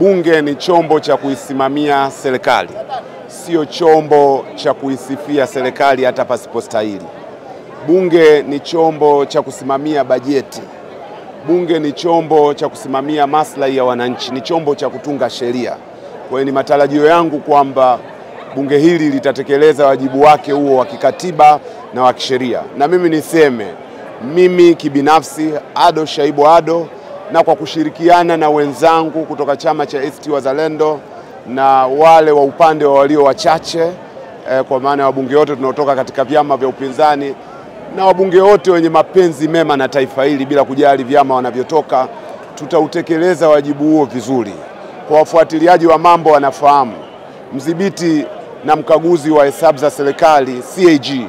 Bunge ni chombo cha kuisimamia serikali, sio chombo cha kuisifia serikali hata pasipostahili. Bunge ni chombo cha kusimamia bajeti. Bunge ni chombo cha kusimamia maslahi ya wananchi, ni chombo cha kutunga sheria. Kwa hiyo ni matarajio yangu kwamba bunge hili litatekeleza wajibu wake huo wa kikatiba na wa kisheria. Na mimi niseme, mimi kibinafsi Ado Shaibu Ado, na kwa kushirikiana na wenzangu kutoka chama cha ACT Wazalendo na wale wa upande wa walio wachache, kwa maana wabunge wote tunaotoka katika vyama vya upinzani na wabunge wote wenye mapenzi mema na taifa hili bila kujali vyama wanavyotoka, tutautekeleza wajibu huo vizuri. Kwa wafuatiliaji wa mambo wanafahamu, mdhibiti na mkaguzi wa hesabu za serikali CAG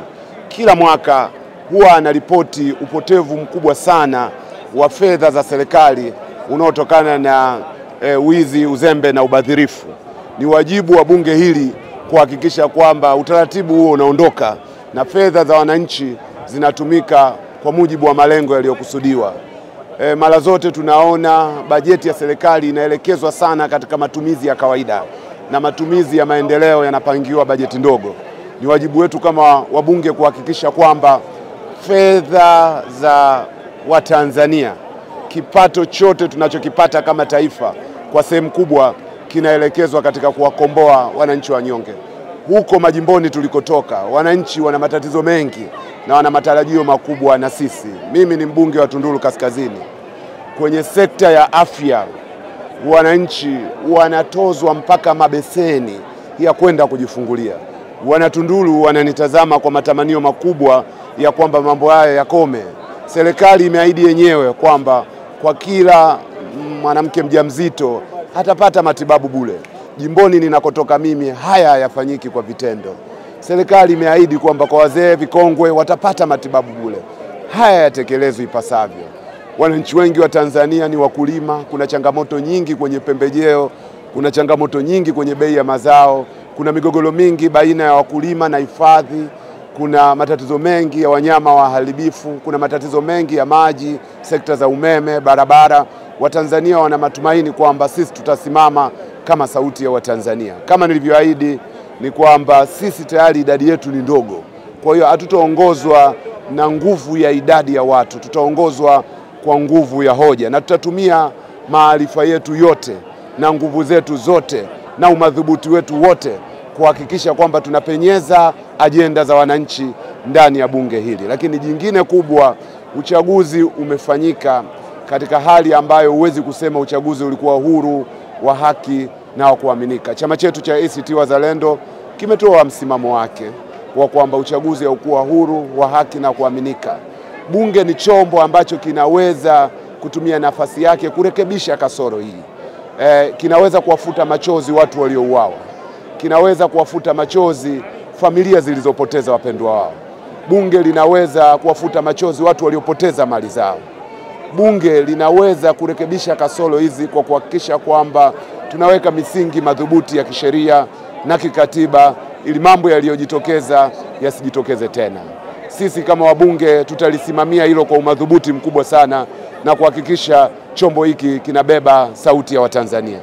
kila mwaka huwa anaripoti upotevu mkubwa sana wa fedha za serikali unaotokana na wizi, uzembe na ubadhirifu. Ni wajibu wa bunge hili kuhakikisha kwamba utaratibu huo unaondoka na fedha za wananchi zinatumika kwa mujibu wa malengo yaliyokusudiwa. Mara zote tunaona bajeti ya serikali inaelekezwa sana katika matumizi ya kawaida na matumizi ya maendeleo yanapangiwa bajeti ndogo. Ni wajibu wetu kama wabunge kuhakikisha kwamba fedha za Watanzania, kipato chote tunachokipata kama taifa, kwa sehemu kubwa kinaelekezwa katika kuwakomboa wananchi wanyonge. Huko majimboni tulikotoka, wananchi wana matatizo mengi na wana matarajio makubwa na sisi. Mimi ni mbunge wa Tunduru Kaskazini. Kwenye sekta ya afya, wananchi wanatozwa mpaka mabeseni ya kwenda kujifungulia. Wanatunduru wananitazama kwa matamanio makubwa ya kwamba mambo haya yakome. Serikali imeahidi yenyewe kwamba kwa kila mwanamke mjamzito atapata matibabu bure. Jimboni ninakotoka mimi haya hayafanyiki kwa vitendo. Serikali imeahidi kwamba kwa wazee vikongwe watapata matibabu bure. Haya yatekelezwe ipasavyo. Wananchi wengi wa Tanzania ni wakulima, kuna changamoto nyingi kwenye pembejeo, kuna changamoto nyingi kwenye bei ya mazao, kuna migogoro mingi baina ya wakulima na hifadhi, kuna matatizo mengi ya wanyama waharibifu, kuna matatizo mengi ya maji, sekta za umeme, barabara. Watanzania wana matumaini kwamba sisi tutasimama kama sauti ya Watanzania. Kama nilivyoahidi ni kwamba sisi tayari idadi yetu ni ndogo. Kwa hiyo hatutaongozwa na nguvu ya idadi ya watu, tutaongozwa kwa nguvu ya hoja, na tutatumia maarifa yetu yote na nguvu zetu zote na umadhubuti wetu wote kuhakikisha kwamba tunapenyeza ajenda za wananchi ndani ya bunge hili. Lakini jingine kubwa, uchaguzi umefanyika katika hali ambayo huwezi kusema uchaguzi ulikuwa huru, wa haki na wa kuaminika. Chama chetu cha ACT Wazalendo kimetoa msimamo wake kwa kwamba uchaguzi haukuwa huru, wa haki na kuaminika. Bunge ni chombo ambacho kinaweza kutumia nafasi yake kurekebisha kasoro hii. Kinaweza kuwafuta machozi watu waliouawa. Kinaweza kuwafuta machozi familia zilizopoteza wapendwa wao. Bunge linaweza kuwafuta machozi watu waliopoteza mali zao. Bunge linaweza kurekebisha kasoro hizi kwa kuhakikisha kwamba tunaweka misingi madhubuti ya kisheria na kikatiba ili mambo yaliyojitokeza yasijitokeze tena. Sisi kama wabunge tutalisimamia hilo kwa umadhubuti mkubwa sana na kuhakikisha chombo hiki kinabeba sauti ya Watanzania.